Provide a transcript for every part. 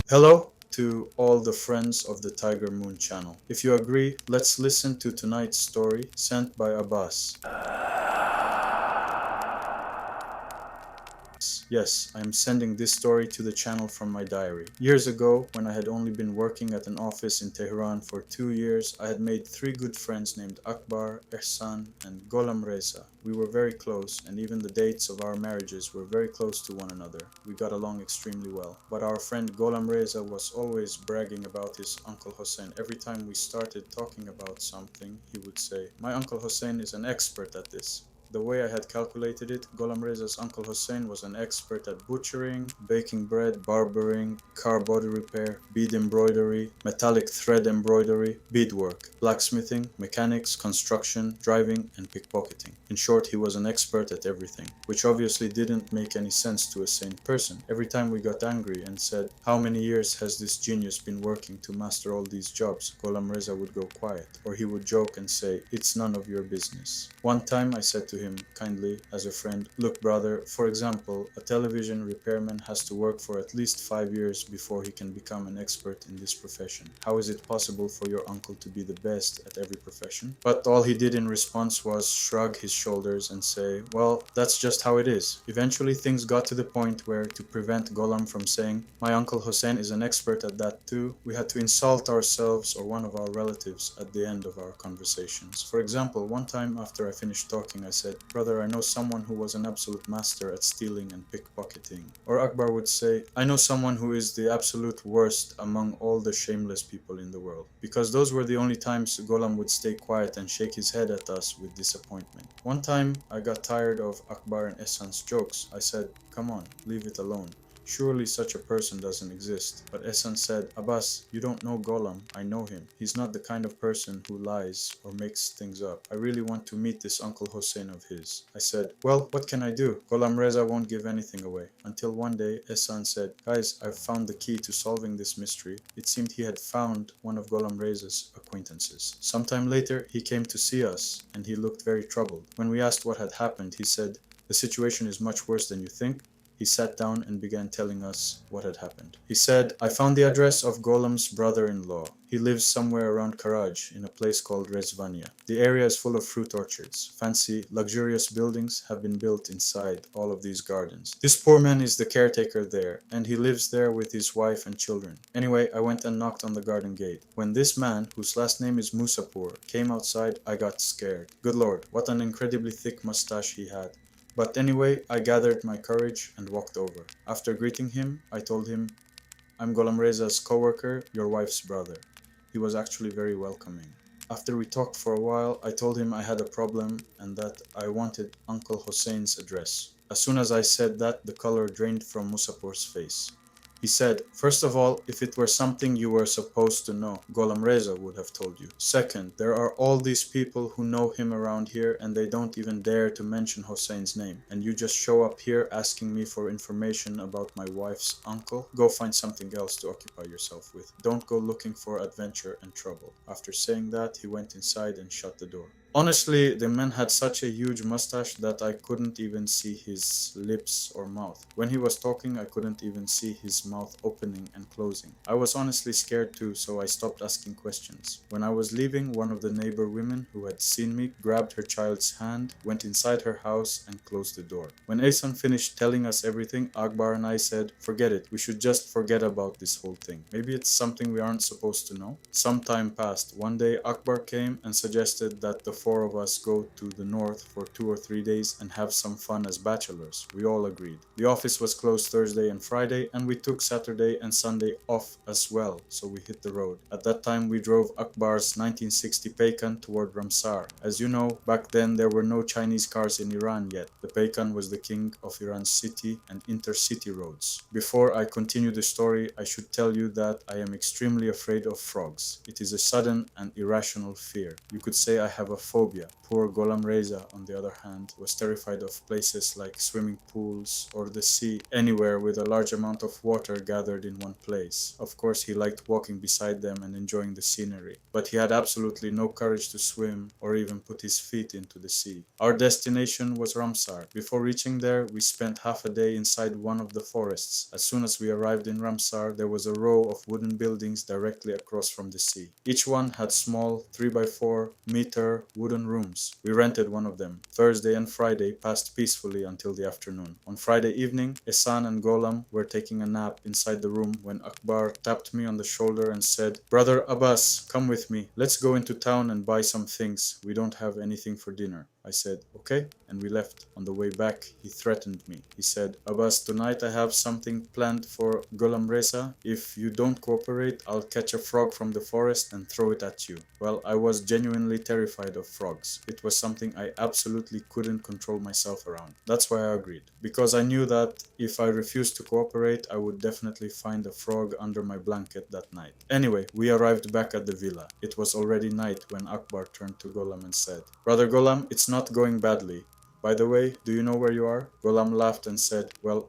Hello to all the friends of the Tiger Moon channel. If you agree, let's listen to tonight's story sent by Abbas. Yes, I am sending this story to the channel from my diary. Years ago, when I had only been working at an office in Tehran for 2 years, I had made three good friends named Akbar, Ehsan, and Golam Reza. We were very close, and even the dates of our marriages were very close to one another. We got along extremely well. But our friend Golam Reza was always bragging about his Uncle Hossein. Every time we started talking about something, he would say, "My Uncle Hossein is an expert at this." The way I had calculated it, Gholam Reza's Uncle Hussein was an expert at butchering, baking bread, barbering, car body repair, bead embroidery, metallic thread embroidery, beadwork, blacksmithing, mechanics, construction, driving, and pickpocketing. In short, he was an expert at everything, which obviously didn't make any sense to a sane person. Every time we got angry and said, "How many years has this genius been working to master all these jobs?" Gholam Reza would go quiet, or he would joke and say, "It's none of your business." One time I said to him kindly, as a friend, "Look, brother, for example, a television repairman has to work for at least 5 years before he can become an expert in this profession. How is it possible for your uncle to be the best at every profession?" But all he did in response was shrug his shoulders and say, "Well, that's just how it is." Eventually things got to the point where, to prevent Golam from saying, "My uncle Hussein is an expert at that too," we had to insult ourselves or one of our relatives at the end of our conversations. For example, one time after I finished talking, I said, "Brother, I know someone who was an absolute master at stealing and pickpocketing." Or Akbar would say, "I know someone who is the absolute worst among all the shameless people in the world." Because those were the only times Golam would stay quiet and shake his head at us with disappointment. One time, I got tired of Akbar and Ehsan's jokes. I said, "Come on, leave it alone. Surely such a person doesn't exist." But Ehsan said, "Abbas, you don't know Golam. I know him. He's not the kind of person who lies or makes things up. I really want to meet this Uncle Hossein of his." I said, "Well, what can I do? Golam Reza won't give anything away." Until one day, Ehsan said, "Guys, I've found the key to solving this mystery." It seemed he had found one of Golam Reza's acquaintances. Sometime later, he came to see us, and he looked very troubled. When we asked what had happened, he said, "The situation is much worse than you think." He sat down and began telling us what had happened. He said, "I found the address of Golem's brother-in-law. He lives somewhere around Karaj, in a place called Rezvania. The area is full of fruit orchards. Fancy, luxurious buildings have been built inside all of these gardens. This poor man is the caretaker there, and he lives there with his wife and children." Anyway, I went and knocked on the garden gate. When this man, whose last name is Musapur, came outside, I got scared. Good Lord, what an incredibly thick mustache he had. But anyway, I gathered my courage and walked over. After greeting him, I told him, "I'm Golam Reza's coworker, your wife's brother." He was actually very welcoming. After we talked for a while, I told him I had a problem and that I wanted Uncle Hussein's address. As soon as I said that, the color drained from Musapur's face. He said, "First of all, if it were something you were supposed to know, Golam Reza would have told you. Second, there are all these people who know him around here and they don't even dare to mention Hossein's name. And you just show up here asking me for information about my wife's uncle? Go find something else to occupy yourself with. Don't go looking for adventure and trouble." After saying that, he went inside and shut the door. Honestly, the man had such a huge mustache that I couldn't even see his lips or mouth. When he was talking, I couldn't even see his mouth opening and closing. I was honestly scared too, so I stopped asking questions. When I was leaving, one of the neighbor women who had seen me grabbed her child's hand, went inside her house, and closed the door. When Asan finished telling us everything, Akbar and I said, "Forget it. We should just forget about this whole thing. Maybe it's something we aren't supposed to know." Some time passed. One day, Akbar came and suggested that the four of us go to the north for 2 or 3 days and have some fun as bachelors. We all agreed. The office was closed Thursday and Friday, and we took Saturday and Sunday off as well, so we hit the road. At that time, we drove Akbar's 1960 Paykan toward Ramsar. As you know, back then there were no Chinese cars in Iran yet. The Paykan was the king of Iran's city and intercity roads. Before I continue the story, I should tell you that I am extremely afraid of frogs. It is a sudden and irrational fear. You could say I have a phobia. Poor Golam Reza, on the other hand, was terrified of places like swimming pools or the sea, anywhere with a large amount of water gathered in one place. Of course, he liked walking beside them and enjoying the scenery, but he had absolutely no courage to swim or even put his feet into the sea. Our destination was Ramsar. Before reaching there, we spent half a day inside one of the forests. As soon as we arrived in Ramsar, there was a row of wooden buildings directly across from the sea. Each one had small 3 by 4 meter wooden rooms. We rented one of them. Thursday and Friday passed peacefully until the afternoon. On Friday evening, Ehsan and Golam were taking a nap inside the room when Akbar tapped me on the shoulder and said, "Brother Abbas, come with me. Let's go into town and buy some things. We don't have anything for dinner." I said, "Okay," and we left. On the way back, he threatened me. He said, "Abbas, tonight I have something planned for Golam Reza. If you don't cooperate, I'll catch a frog from the forest and throw it at you." Well, I was genuinely terrified of frogs. It was something I absolutely couldn't control myself around. That's why I agreed, because I knew that if I refused to cooperate, I would definitely find a frog under my blanket that night. Anyway, we arrived back at the villa. It was already night when Akbar turned to Golam and said, "Brother Golam, it's not going badly. By the way, do you know where you are?" Golam laughed and said, "Well,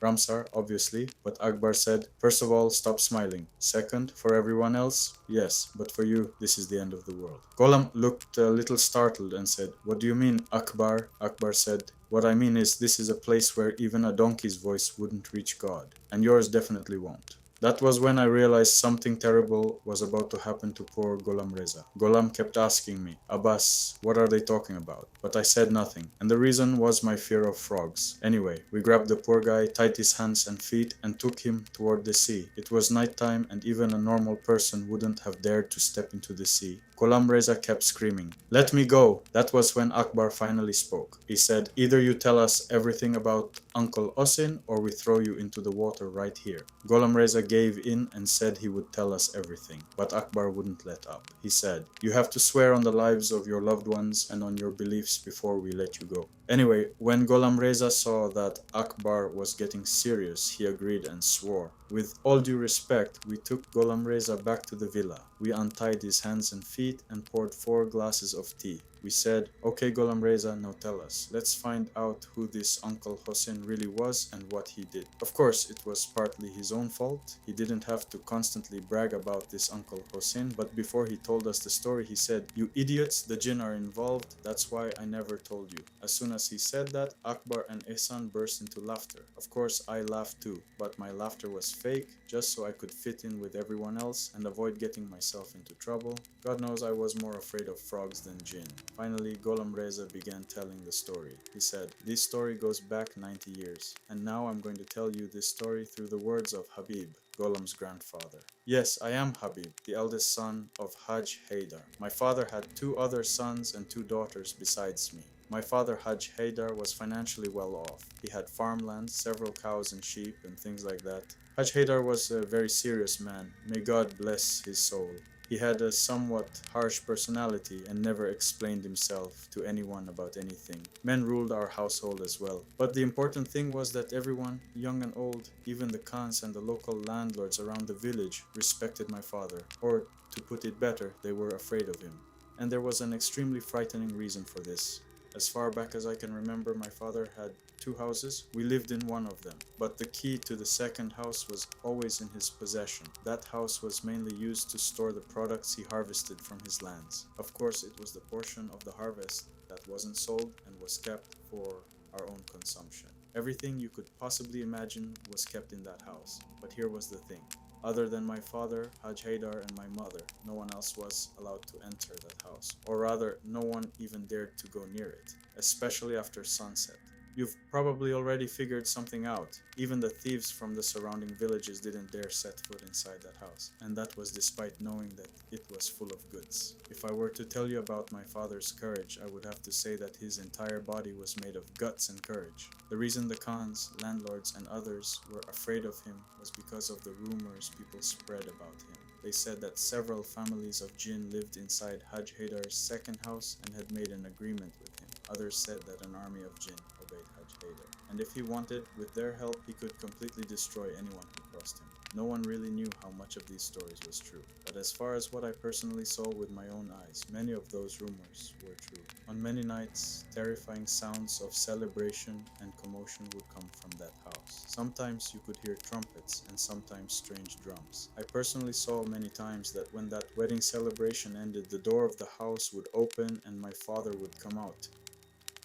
Ramsar, obviously," but Akbar said, "First of all, stop smiling. Second, for everyone else, yes, but for you, this is the end of the world." Golam looked a little startled and said, "What do you mean, Akbar?" Akbar said, "What I mean is this is a place where even a donkey's voice wouldn't reach God, and yours definitely won't." That was when I realized something terrible was about to happen to poor Golam Reza. Golam kept asking me, "Abbas, what are they talking about?" But I said nothing, and the reason was my fear of frogs. Anyway, we grabbed the poor guy, tied his hands and feet, and took him toward the sea. It was nighttime, and even a normal person wouldn't have dared to step into the sea. Golam Reza kept screaming, "Let me go!" That was when Akbar finally spoke. He said, "Either you tell us everything about Uncle Osin, or we throw you into the water right here." Golam Reza gave in and said he would tell us everything, but Akbar wouldn't let up. He said, "You have to swear on the lives of your loved ones and on your beliefs before we let you go." Anyway, when Golam Reza saw that Akbar was getting serious, he agreed and swore. With all due respect, we took Golam Reza back to the villa. We untied his hands and feet and poured 4 glasses of tea. We said, "Okay, Golam Reza, now tell us. Let's find out who this Uncle Hossein really was and what he did." Of course, it was partly his own fault. He didn't have to constantly brag about this Uncle Hossein, but before he told us the story, he said, "You idiots, the jinn are involved. That's why I never told you." As soon as he said that, Akbar and Ehsan burst into laughter. Of course, I laughed too, but my laughter was fake, just so I could fit in with everyone else and avoid getting myself into trouble. God knows I was more afraid of frogs than jinn. Finally, Golam Reza began telling the story. He said, "This story goes back 90 years, and now I'm going to tell you this story through the words of Habib, Golam's grandfather. Yes, I am Habib, the eldest son of Hajj Haydar. My father had 2 other sons and 2 daughters besides me. My father, Hajj Haydar, was financially well off. He had farmland, several cows and sheep, and things like that. Hajj Haydar was a very serious man. May God bless his soul. He had a somewhat harsh personality and never explained himself to anyone about anything. Men ruled our household as well. But the important thing was that everyone, young and old, even the Khans and the local landlords around the village, respected my father. Or, to put it better, they were afraid of him. And there was an extremely frightening reason for this. As far back as I can remember, my father had 2 houses. We lived in one of them, but the key to the second house was always in his possession. That house was mainly used to store the products he harvested from his lands. Of course, it was the portion of the harvest that wasn't sold and was kept for our own consumption. Everything you could possibly imagine was kept in that house. But here was the thing. Other than my father, Hajj Haydar, and my mother, no one else was allowed to enter that house. Or rather, no one even dared to go near it, especially after sunset. You've probably already figured something out. Even the thieves from the surrounding villages didn't dare set foot inside that house, and that was despite knowing that it was full of goods. If I were to tell you about my father's courage, I would have to say that his entire body was made of guts and courage. The reason the Khans, landlords, and others were afraid of him was because of the rumors people spread about him. They said that several families of jinn lived inside Hajj Haydar's second house and had made an agreement with him. Others said that an army of jinn obeyed Hajj Haydar, and if he wanted, with their help, he could completely destroy anyone who crossed him. No one really knew how much of these stories was true. But as far as what I personally saw with my own eyes, many of those rumors were true. On many nights, terrifying sounds of celebration and commotion would come from that house. Sometimes you could hear trumpets and sometimes strange drums. I personally saw many times that when that wedding celebration ended, the door of the house would open and my father would come out.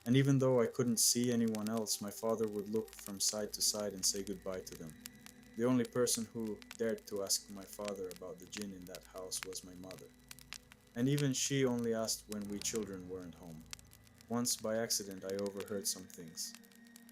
And even though I couldn't see anyone else, my father would look from side to side and say goodbye to them. The only person who dared to ask my father about the jinn in that house was my mother. And even she only asked when we children weren't home. Once by accident I overheard some things.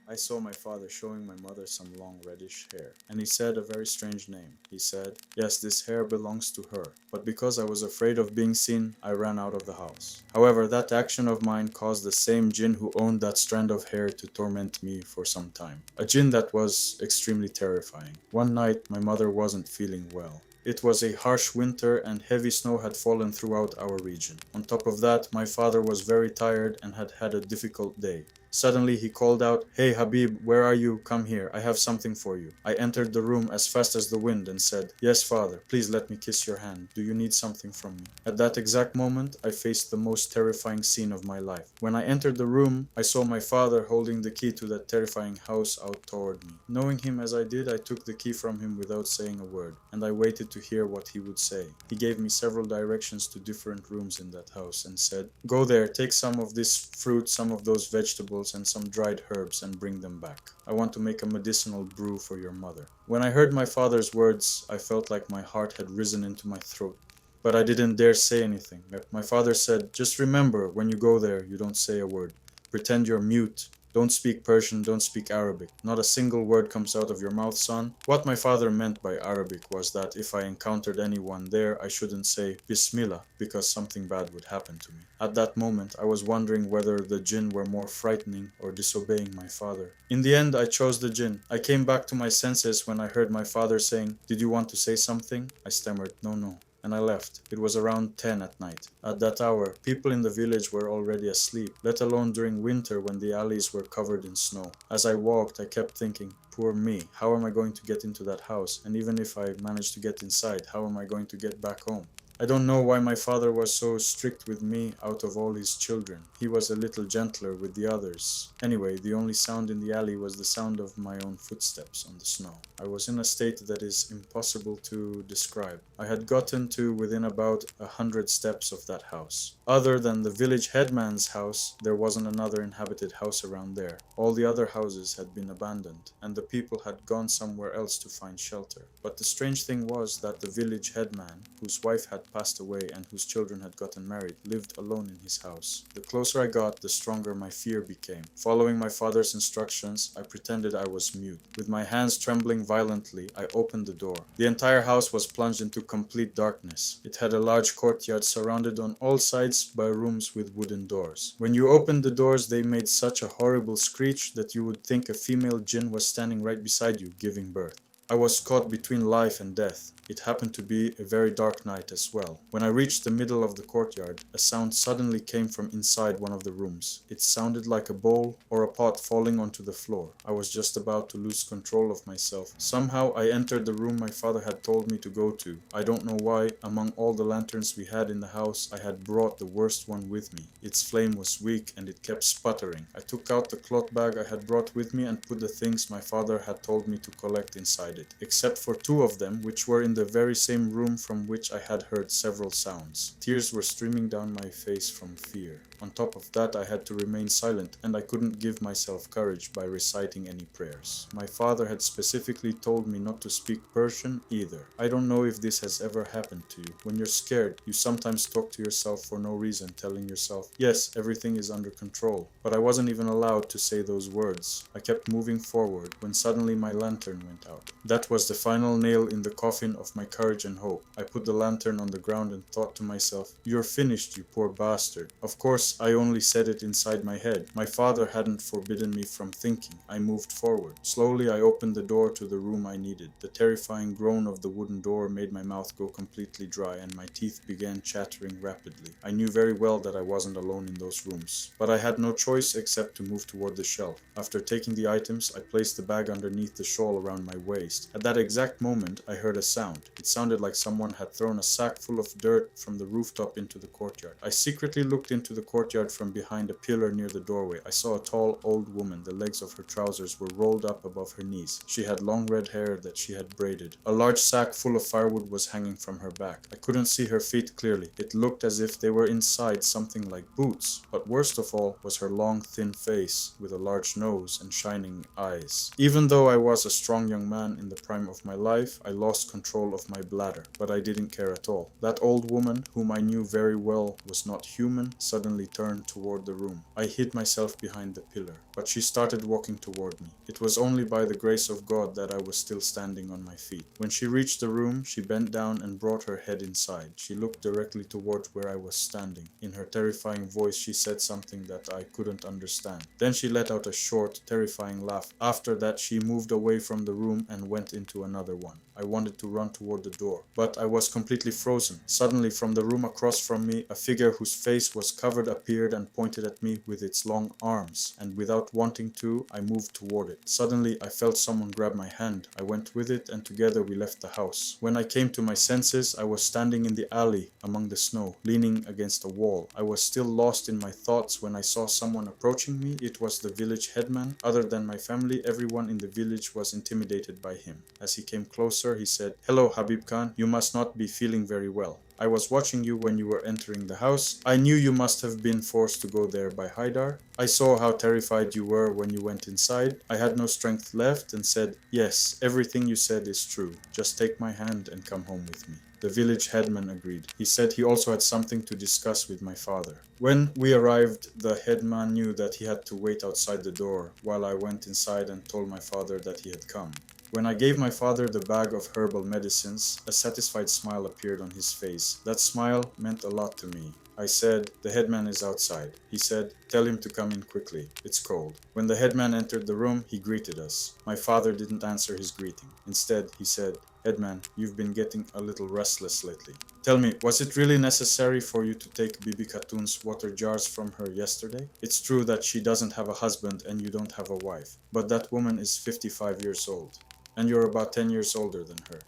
I saw my father showing my mother some long reddish hair, and he said a very strange name. He said, "Yes, this hair belongs to her." But because I was afraid of being seen, I ran out of the house. However, that action of mine caused the same jinn who owned that strand of hair to torment me for some time. A jinn that was extremely terrifying. One night, my mother wasn't feeling well. It was a harsh winter and heavy snow had fallen throughout our region. On top of that, my father was very tired and had had a difficult day. Suddenly he called out, "Hey Habib, where are you? Come here, I have something for you." I entered the room as fast as the wind and said, "Yes, father, please let me kiss your hand. Do you need something from me?" At that exact moment, I faced the most terrifying scene of my life. When I entered the room, I saw my father holding the key to that terrifying house out toward me. Knowing him as I did, I took the key from him without saying a word, and I waited to hear what he would say. He gave me several directions to different rooms in that house and said, "Go there, take some of this fruit, some of those vegetables, and some dried herbs and bring them back. I want to make a medicinal brew for your mother." When I heard my father's words, I felt like my heart had risen into my throat. But I didn't dare say anything. My father said, "Just remember, when you go there, you don't say a word. Pretend you're mute. Don't speak Persian, don't speak Arabic. Not a single word comes out of your mouth, son." What my father meant by Arabic was that if I encountered anyone there, I shouldn't say Bismillah because something bad would happen to me. At that moment, I was wondering whether the jinn were more frightening or disobeying my father. In the end, I chose the jinn. I came back to my senses when I heard my father saying, "Did you want to say something?" I stammered, "No, no." And I left. It was around 10 at night. At that hour, people in the village were already asleep, let alone during winter when the alleys were covered in snow. As I walked, I kept thinking, poor me, how am I going to get into that house? And even if I manage to get inside, how am I going to get back home? I don't know why my father was so strict with me out of all his children. He was a little gentler with the others. Anyway, the only sound in the alley was the sound of my own footsteps on the snow. I was in a state that is impossible to describe. I had gotten to within about 100 steps of that house. Other than the village headman's house, there wasn't another inhabited house around there. All the other houses had been abandoned, and the people had gone somewhere else to find shelter. But the strange thing was that the village headman, whose wife had passed away and whose children had gotten married, lived alone in his house. The closer I got, the stronger my fear became. Following my father's instructions, I pretended I was mute. With my hands trembling violently, I opened the door. The entire house was plunged into complete darkness. It had a large courtyard surrounded on all sides by rooms with wooden doors. When you opened the doors, they made such a horrible screech that you would think a female jinn was standing right beside you, giving birth. I was caught between life and death. It happened to be a very dark night as well. When I reached the middle of the courtyard, a sound suddenly came from inside one of the rooms. It sounded like a bowl or a pot falling onto the floor. I was just about to lose control of myself. Somehow I entered the room my father had told me to go to. I don't know why, among all the lanterns we had in the house, I had brought the worst one with me. Its flame was weak and it kept sputtering. I took out the cloth bag I had brought with me and put the things my father had told me to collect inside it, except for two of them, which were in the very same room from which I had heard several sounds. Tears were streaming down my face from fear. On top of that, I had to remain silent, and I couldn't give myself courage by reciting any prayers. My father had specifically told me not to speak Persian either. I don't know if this has ever happened to you. When you're scared, you sometimes talk to yourself for no reason, telling yourself, "Yes, everything is under control." But I wasn't even allowed to say those words. I kept moving forward when suddenly my lantern went out. That was the final nail in the coffin of my courage and hope. I put the lantern on the ground and thought to myself, "You're finished, you poor bastard." Of course, Yes, I only said it inside my head. My father hadn't forbidden me from thinking. I moved forward. Slowly, I opened the door to the room I needed. The terrifying groan of the wooden door made my mouth go completely dry and my teeth began chattering rapidly. I knew very well that I wasn't alone in those rooms, but I had no choice except to move toward the shelf. After taking the items, I placed the bag underneath the shawl around my waist. At that exact moment, I heard a sound. It sounded like someone had thrown a sack full of dirt from the rooftop into the courtyard. I secretly looked into the courtyard from behind a pillar near the doorway. I saw a tall, old woman. The legs of her trousers were rolled up above her knees. She had long red hair that she had braided. A large sack full of firewood was hanging from her back. I couldn't see her feet clearly. It looked as if they were inside something like boots. But worst of all was her long, thin face with a large nose and shining eyes. Even though I was a strong young man in the prime of my life, I lost control of my bladder, but I didn't care at all. That old woman, whom I knew very well was not human, suddenly turned toward the room. I hid myself behind the pillar, but she started walking toward me. It was only by the grace of God that I was still standing on my feet. When she reached the room, she bent down and brought her head inside. She looked directly towards where I was standing. In her terrifying voice, she said something that I couldn't understand. Then she let out a short, terrifying laugh. After that, she moved away from the room and went into another one. I wanted to run toward the door, but I was completely frozen. Suddenly, from the room across from me, a figure whose face was covered appeared and pointed at me with its long arms, and without wanting to, I moved toward it. Suddenly, I felt someone grab my hand. I went with it, and together we left the house. When I came to my senses, I was standing in the alley among the snow, leaning against a wall. I was still lost in my thoughts when I saw someone approaching me. It was the village headman. Other than my family, everyone in the village was intimidated by him. As he came closer, he said, "Hello, Habib Khan. You must not be feeling very well. I was watching you when you were entering the house. I knew you must have been forced to go there by Haidar. I saw how terrified you were when you went inside. I had no strength left and said, yes, everything you said is true. Just take my hand and come home with me." The village headman agreed. He said he also had something to discuss with my father. When we arrived, the headman knew that he had to wait outside the door while I went inside and told my father that he had come. When I gave my father the bag of herbal medicines, a satisfied smile appeared on his face. That smile meant a lot to me. I said, "The headman is outside." He said, "Tell him to come in quickly. It's cold." When the headman entered the room, he greeted us. My father didn't answer his greeting. Instead, he said, "Headman, you've been getting a little restless lately. Tell me, was it really necessary for you to take Bibi Khatun's water jars from her yesterday? It's true that she doesn't have a husband and you don't have a wife, but that woman is 55 years old, and you're about 10 years older than her.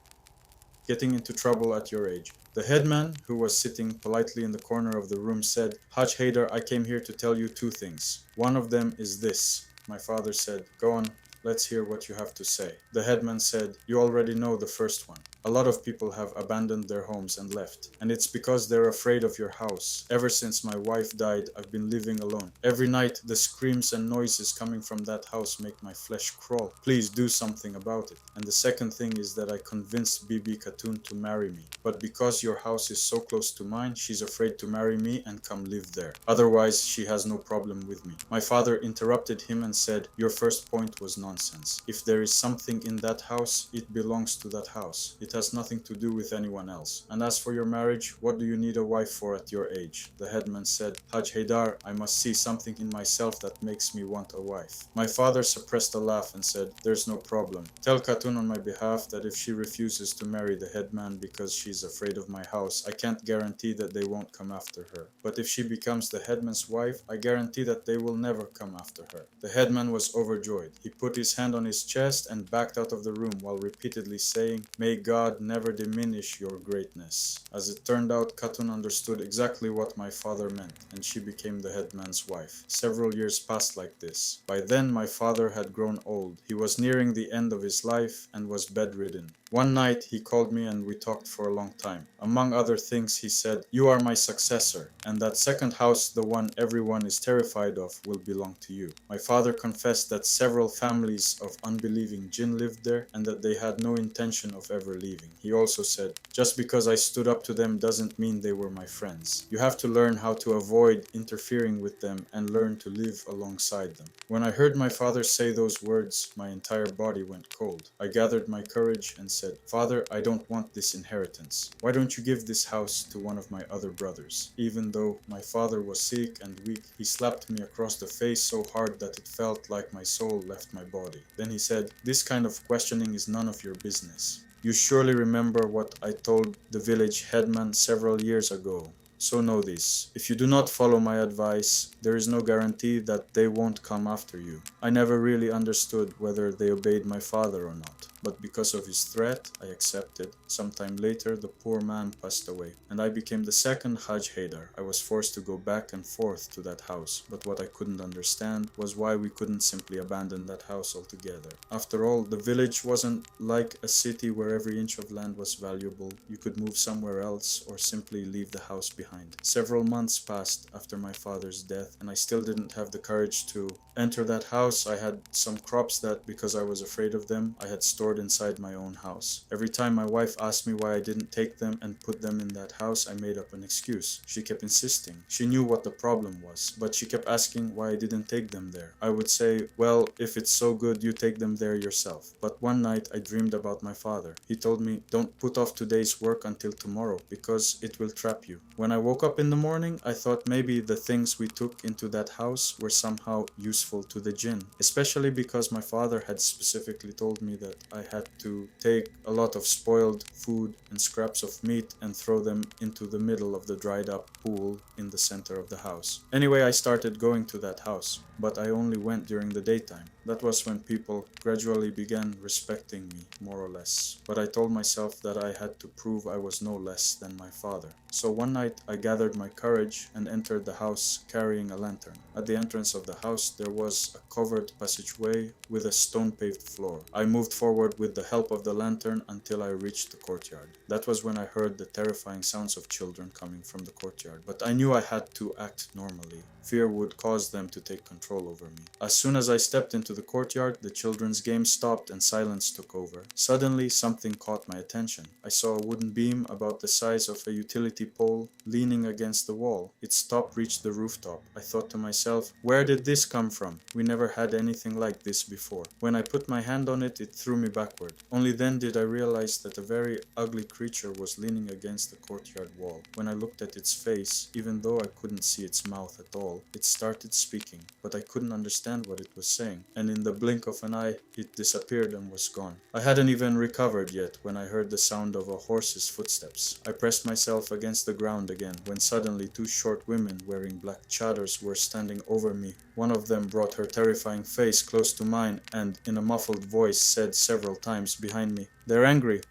Getting into trouble at your age." The headman, who was sitting politely in the corner of the room, said, "Haj Haidar, I came here to tell you two things. One of them is this." My father said, "Go on, let's hear what you have to say." The headman said, "You already know the first one. A lot of people have abandoned their homes and left, and it's because they're afraid of your house. Ever since my wife died, I've been living alone. Every night, the screams and noises coming from that house make my flesh crawl. Please do something about it. And the second thing is that I convinced Bibi Khatun to marry me. But because your house is so close to mine, she's afraid to marry me and come live there. Otherwise, she has no problem with me." My father interrupted him and said, "Your first point was nonsense. If there is something in that house, it belongs to that house. It has nothing to do with anyone else. And as for your marriage, what do you need a wife for at your age?" The headman said, "Haj Haidar, I must see something in myself that makes me want a wife." My father suppressed a laugh and said, "There's no problem. Tell Khatun on my behalf that if she refuses to marry the headman because she's afraid of my house, I can't guarantee that they won't come after her. But if she becomes the headman's wife, I guarantee that they will never come after her." The headman was overjoyed. He put his hand on his chest and backed out of the room while repeatedly saying, "May God never diminish your greatness." As it turned out, Khatun understood exactly what my father meant, and she became the headman's wife. Several years passed like this. By then, my father had grown old. He was nearing the end of his life and was bedridden. One night, he called me and we talked for a long time. Among other things, he said, "You are my successor, and that second house, the one everyone is terrified of, will belong to you." My father confessed that several families of unbelieving jinn lived there and that they had no intention of ever leaving. He also said, "Just because I stood up to them doesn't mean they were my friends. You have to learn how to avoid interfering with them and learn to live alongside them." When I heard my father say those words, my entire body went cold. I gathered my courage and said, "Father, I don't want this inheritance. Why don't you give this house to one of my other brothers?" Even though my father was sick and weak, he slapped me across the face so hard that it felt like my soul left my body. Then he said, "This kind of questioning is none of your business. You surely remember what I told the village headman several years ago. So know this, if you do not follow my advice, there is no guarantee that they won't come after you." I never really understood whether they obeyed my father or not, but because of his threat, I accepted. Sometime later, the poor man passed away, and I became the second Hajj Haidar. I was forced to go back and forth to that house, but what I couldn't understand was why we couldn't simply abandon that house altogether. After all, the village wasn't like a city where every inch of land was valuable. You could move somewhere else or simply leave the house behind. Several months passed after my father's death, and I still didn't have the courage to enter that house. I had some crops that, because I was afraid of them, I had stored inside my own house. Every time my wife asked me why I didn't take them and put them in that house, I made up an excuse. She kept insisting. She knew what the problem was, but she kept asking why I didn't take them there. I would say, "Well, if it's so good, you take them there yourself." But one night I dreamed about my father. He told me, "Don't put off today's work until tomorrow, because it will trap you." When I woke up in the morning, I thought maybe the things we took into that house were somehow useful to the jinn, especially because my father had specifically told me that I had to take a lot of spoiled food and scraps of meat and throw them into the middle of the dried up pool in the center of the house. Anyway, I started going to that house, but I only went during the daytime. That was when people gradually began respecting me, more or less. But I told myself that I had to prove I was no less than my father. So one night I gathered my courage and entered the house carrying a lantern. At the entrance of the house there was a covered passageway with a stone-paved floor. I moved forward with the help of the lantern until I reached the courtyard. That was when I heard the terrifying sounds of children coming from the courtyard, but I knew I had to act normally. Fear would cause them to take control over me. As soon as I stepped into the courtyard, the children's game stopped and silence took over. Suddenly, something caught my attention. I saw a wooden beam about the size of a utility pole leaning against the wall. Its top reached the rooftop. I thought to myself, where did this come from? We never had anything like this before. When I put my hand on it, it threw me backward. Only then did I realize that a very ugly creature was leaning against the courtyard wall. When I looked at its face, even though I couldn't see its mouth at all, it started speaking, but I couldn't understand what it was saying, and in the blink of an eye, it disappeared and was gone. I hadn't even recovered yet when I heard the sound of a horse's footsteps. I pressed myself against the ground again when suddenly two short women wearing black chadors were standing over me. One of them brought her terrifying face close to mine and, in a muffled voice, said several times behind me, "They're angry,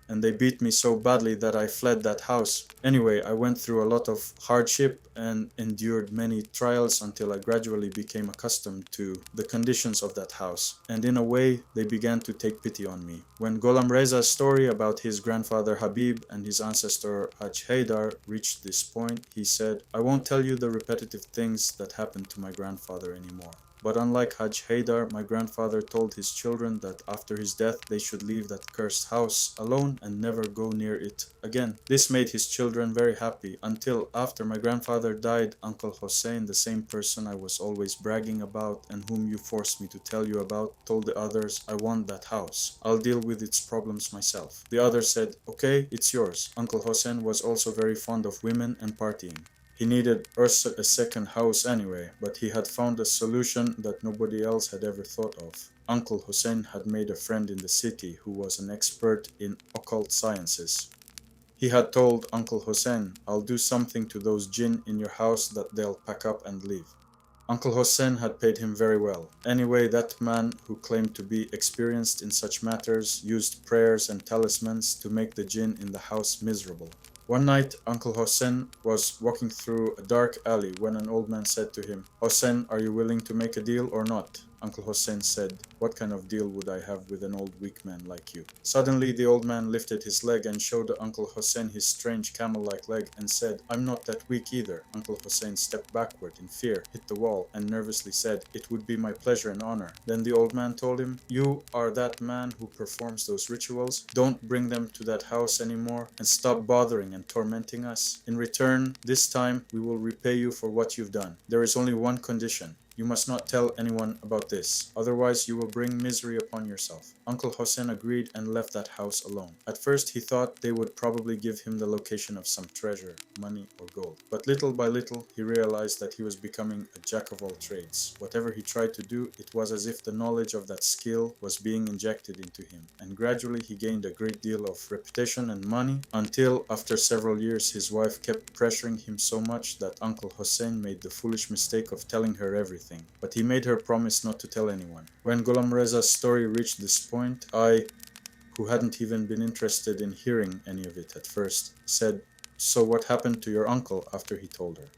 and they beat me so badly that I fled that house." Anyway, I went through a lot of hardship and endured many trials until I gradually became accustomed to the conditions of that house, and in a way, they began to take pity on me. When Gholam Reza's story about his grandfather Habib and his ancestor Haj Haidar reached this point, he said, "I won't tell you the repetitive things that happened to my grandfather anymore. But unlike Haj Haidar, my grandfather told his children that after his death they should leave that cursed house alone and never go near it again. This made his children very happy until after my grandfather died, Uncle Hossein, the same person I was always bragging about and whom you forced me to tell you about, told the others, 'I want that house. I'll deal with its problems myself.' The others said, 'Okay, it's yours.' Uncle Hossein was also very fond of women and partying. He needed a second house anyway, but he had found a solution that nobody else had ever thought of. Uncle Hussein had made a friend in the city who was an expert in occult sciences. He had told Uncle Hussein, 'I'll do something to those jinn in your house that they'll pack up and leave.' Uncle Hussein had paid him very well. Anyway, that man, who claimed to be experienced in such matters, used prayers and talismans to make the jinn in the house miserable. One night, Uncle Hossein was walking through a dark alley when an old man said to him, 'Hossein, are you willing to make a deal or not?' Uncle Hossein said, "What kind of deal would I have with an old weak man like you?" Suddenly the old man lifted his leg and showed Uncle Hossein his strange camel-like leg and said, "I'm not that weak either." Uncle Hossein stepped backward in fear, hit the wall, and nervously said, "It would be my pleasure and honor." Then the old man told him, "You are that man who performs those rituals. Don't bring them to that house anymore and stop bothering and tormenting us. In return, this time we will repay you for what you've done. There is only one condition. You must not tell anyone about this, otherwise you will bring misery upon yourself." Uncle Hossein agreed and left that house alone. At first he thought they would probably give him the location of some treasure, money or gold. But little by little he realized that he was becoming a jack of all trades. Whatever he tried to do, it was as if the knowledge of that skill was being injected into him. And gradually he gained a great deal of reputation and money, until after several years his wife kept pressuring him so much that Uncle Hossein made the foolish mistake of telling her everything. But he made her promise not to tell anyone. When Ghulam Reza's story reached this point, I, who hadn't even been interested in hearing any of it at first, said, "So what happened to your uncle after he told her?"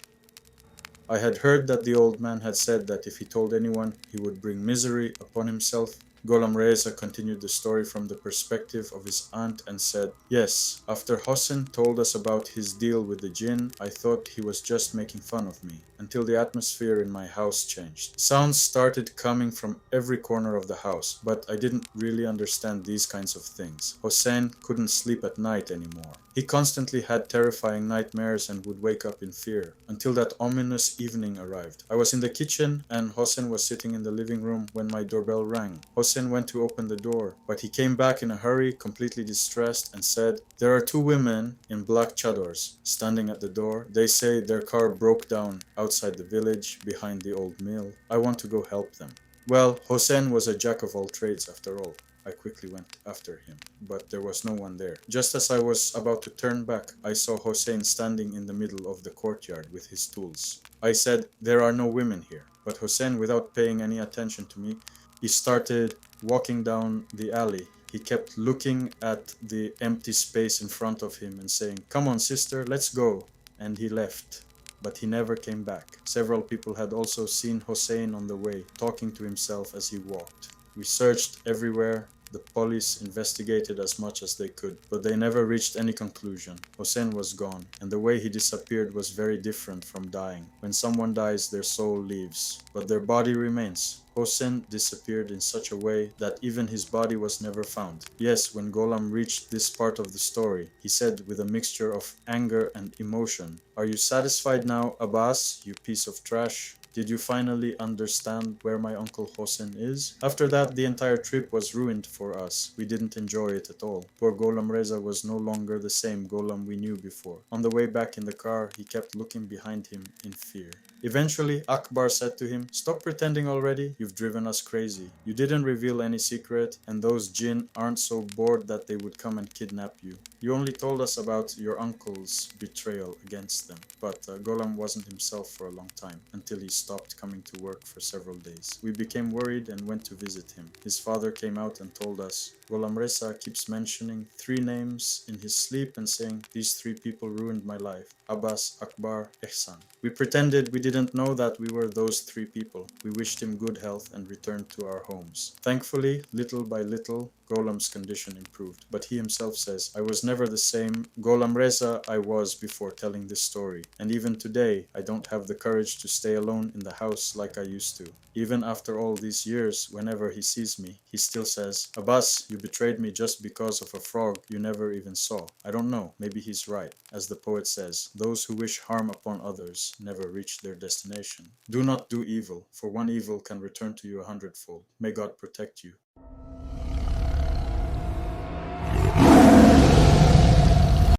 I had heard that the old man had said that if he told anyone, he would bring misery upon himself. Gholam Reza continued the story from the perspective of his aunt and said, "Yes, after Hossein told us about his deal with the jinn, I thought he was just making fun of me, until the atmosphere in my house changed. Sounds started coming from every corner of the house, but I didn't really understand these kinds of things. Hossein couldn't sleep at night anymore. He constantly had terrifying nightmares and would wake up in fear, until that ominous evening arrived. I was in the kitchen and Hossein was sitting in the living room when my doorbell rang. Hossein went to open the door, but he came back in a hurry, completely distressed, and said, 'There are two women in black chadors standing at the door. They say their car broke down outside the village behind the old mill. I want to go help them.' Well, Hossein was a jack of all trades after all. I quickly went after him, but there was no one there. Just as I was about to turn back, I saw Hossein standing in the middle of the courtyard with his tools. I said, 'There are no women here.' But Hossein, without paying any attention to me, he started walking down the alley. He kept looking at the empty space in front of him and saying, 'Come on, sister, let's go.' And he left. But he never came back. Several people had also seen Hossein on the way, talking to himself as he walked. We searched everywhere. The police investigated as much as they could, but they never reached any conclusion. Hossein was gone, and the way he disappeared was very different from dying. When someone dies, their soul leaves, but their body remains. Hossein disappeared in such a way that even his body was never found. Yes, when Golam reached this part of the story, he said with a mixture of anger and emotion, 'Are you satisfied now, Abbas, you piece of trash? Did you finally understand where my uncle Hossein is?' After that, the entire trip was ruined for us. We didn't enjoy it at all. Poor Golam Reza was no longer the same Golam we knew before. On the way back in the car, he kept looking behind him in fear. Eventually, Akbar said to him, 'Stop pretending already. You've driven us crazy. You didn't reveal any secret, and those jinn aren't so bored that they would come and kidnap you. You only told us about your uncle's betrayal against them.' But Golam wasn't himself for a long time, until he stopped coming to work for several days. We became worried and went to visit him. His father came out and told us, 'Golam Reza keeps mentioning three names in his sleep and saying, these three people ruined my life. Abbas, Akbar, Ihsan.' We pretended we didn't know that we were those three people. We wished him good health and returned to our homes. Thankfully, little by little, Golam's condition improved. But he himself says, 'I was never the same Golam Reza I was before telling this story. And even today, I don't have the courage to stay alone in the house like I used to.' Even after all these years, whenever he sees me, he still says, 'Abbas, you betrayed me just because of a frog you never even saw.' I don't know, maybe he's right. As the poet says, 'Those who wish harm upon others never reach their destination.' Do not do evil, for one evil can return to you 100-fold. May God protect you."